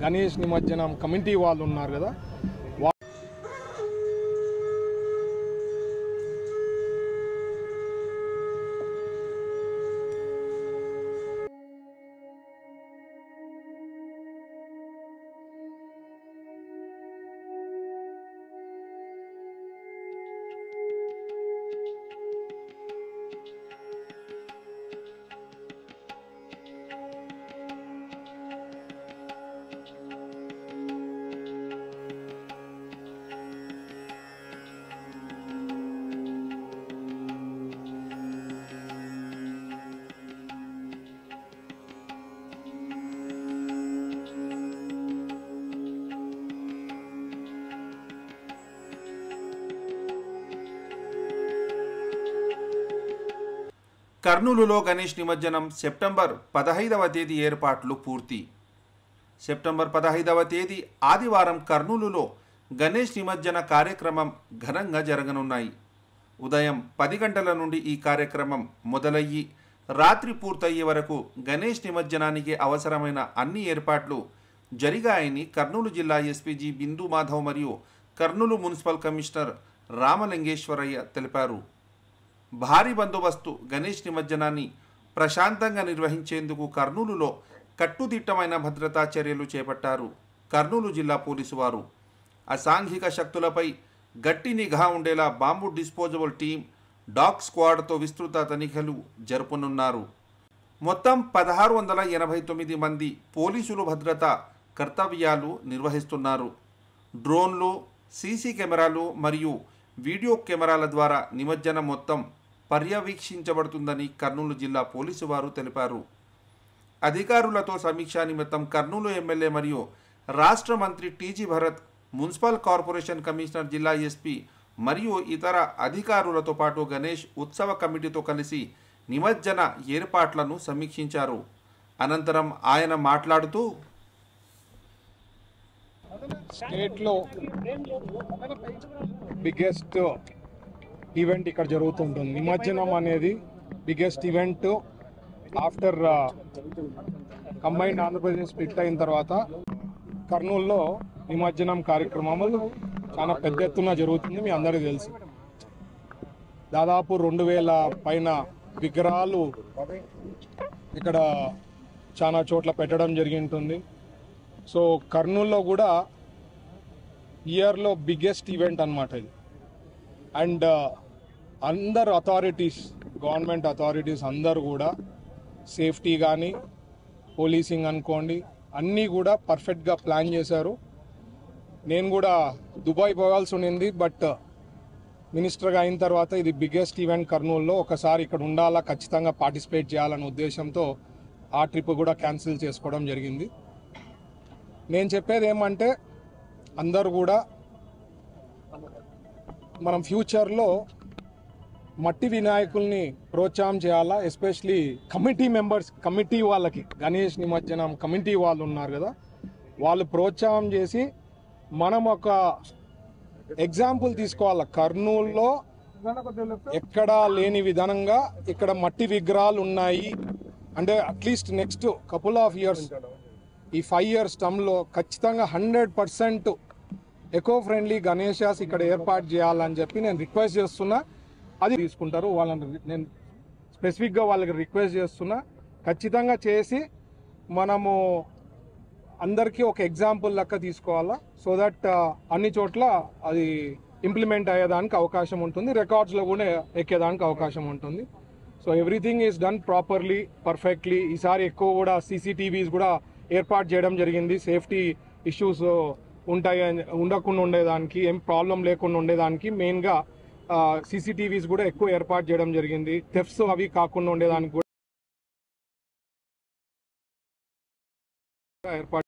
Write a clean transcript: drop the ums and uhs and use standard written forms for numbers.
గణేష్ నిమజ్జనం కమిటీ వాళ్ళు ఉన్నారు కదా, కర్నూలులో గణేష్ నిమజ్జనం సెప్టెంబర్ 15వ తేదీ ఏర్పాట్లు పూర్తి. సెప్టెంబర్ 15వ తేదీ ఆదివారం కర్నూలులో గణేష్ నిమజ్జన కార్యక్రమం ఘనంగా జరగనున్నాయి. ఉదయం 10 గంటల నుండి ఈ కార్యక్రమం మొదలయ్యి రాత్రి పూర్తయ్యే వరకు గణేష్ నిమజ్జనానికి అవసరమైన అన్ని ఏర్పాట్లు జరిగాయని కర్నూలు జిల్లా ఎస్పీజీ బిందు మాధవ్ మరియు కర్నూలు మున్సిపల్ కమిషనర్ రామలింగేశ్వరయ్య తెలిపారు. భారీ బందోబస్తు గణేష్ నిమజ్జనాన్ని ప్రశాంతంగా నిర్వహించేందుకు కర్నూలులో కట్టుదిట్టమైన భద్రతా చర్యలు చేపట్టారు. కర్నూలు జిల్లా పోలీసు వారు అసాంఘిక శక్తులపై గట్టి నిఘా ఉండేలా బాంబు డిస్పోజబుల్ టీం, డాగ్ స్క్వాడ్తో విస్తృత తనిఖీలు జరుపనున్నారు. మొత్తం 1689 మంది పోలీసులు భద్రతా కర్తవ్యాలు నిర్వహిస్తున్నారు. డ్రోన్లు, సీసీ కెమెరాలు మరియు వీడియో కెమెరాల ద్వారా నిమజ్జనం మొత్తం పర్యవేక్షించబడుతుందని కర్నూలు జిల్లా పోలీసు వారు తెలిపారు. అధికారులతో సమీక్షా నిమిత్తం కర్నూలు ఎమ్మెల్యే మరియు రాష్ట్ర మంత్రి TG Bharat, municipal corporation commissioner, జిల్లా ఎస్పీ మరియు ఇతర అధికారులతో పాటు గణేష్ ఉత్సవ కమిటీతో కలిసి నిమజ్జన ఏర్పాట్లను సమీక్షించారు. అనంతరం ఆయన మాట్లాడుతూ స్టేట్లో బిగ్గెస్ట్ ఈవెంట్ ఇక్కడ జరుగుతుంటుంది. నిమజ్జనం అనేది biggest event after combined Andhra Pradesh split అయిన తర్వాత కర్నూలులో నిమజ్జనం కార్యక్రమాలు చాలా పెద్ద ఎత్తున జరుగుతుంది. మీ అందరికీ తెలుసు, దాదాపు 2000 పైన విగ్రహాలు ఇక్కడ చాలా చోట్ల పెట్టడం జరిగింటుంది. సో కర్నూలులో కూడా ఇయర్లో బిగ్గెస్ట్ ఈవెంట్ అన్నమాట ఇది. అండ్ అందరు అథారిటీస్, గవర్నమెంట్ అథారిటీస్ అందరు కూడా సేఫ్టీ కానీ పోలీసింగ్ అనుకోండి అన్నీ కూడా పర్ఫెక్ట్గా ప్లాన్ చేశారు. నేను కూడా దుబాయ్ పోవాల్సి ఉండింది, బట్ మినిస్టర్గా అయిన తర్వాత ఇది బిగ్గెస్ట్ ఈవెంట్ కర్నూలులో, ఒకసారి ఇక్కడ ఉండాలా, ఖచ్చితంగా పార్టిసిపేట్ చేయాలనే ఉద్దేశంతో ఆ ట్రిప్ కూడా క్యాన్సిల్ చేసుకోవడం జరిగింది. నేను చెప్పేది ఏమంటే అందరూ కూడా మనం ఫ్యూచర్లో మట్టి వినాయకుల్ని ప్రోత్సాహం చేయాలా, ఎస్పెషలీ కమిటీ మెంబర్స్, కమిటీ వాళ్ళకి, గణేష్ నిమజ్జనం కమిటీ వాళ్ళు ఉన్నారు కదా, వాళ్ళు ప్రోత్సాహం చేసి మనం ఒక ఎగ్జాంపుల్ తీసుకోవాలా. కర్నూలులో ఎక్కడా లేని విధంగా ఇక్కడ మట్టి విగ్రహాలు ఉన్నాయి అంటే at least next couple of years, ఈ 5 years టర్మ్లో ఖచ్చితంగా 100% ఎకో ఫ్రెండ్లీ గణేషాస్ ఇక్కడ ఏర్పాటు చేయాలని చెప్పి నేను రిక్వెస్ట్ చేస్తున్నా. అది తీసుకుంటారు వాళ్ళని, నేను స్పెసిఫిక్గా వాళ్ళకి రిక్వెస్ట్ చేస్తున్నా. ఖచ్చితంగా చేసి మనము అందరికీ ఒక ఎగ్జాంపుల్ లెక్క తీసుకోవాలా, సో దట్ అన్ని చోట్ల అది ఇంప్లిమెంట్ అయ్యేదానికి అవకాశం ఉంటుంది, రికార్డ్స్లో కూడా ఎక్కేదానికి అవకాశం ఉంటుంది. So everything is done properly, perfectly. ఈసారి ఎక్కువ కూడా సీసీటీవీస్ కూడా ఏర్పాటు చేయడం జరిగింది. సేఫ్టీ ఇష్యూస్ ఉండకుండా ఉండేదానికి, ఏం ప్రాబ్లం లేకుండా ఉండేదానికి మెయిన్గా సీసీటీవీస్ కూడా ఎక్కువ ఏర్పాటు చేయడం జరిగింది. థెఫ్ట్స్ అవి కాకుండా ఉండేదానికి కూడా ఏర్పాటు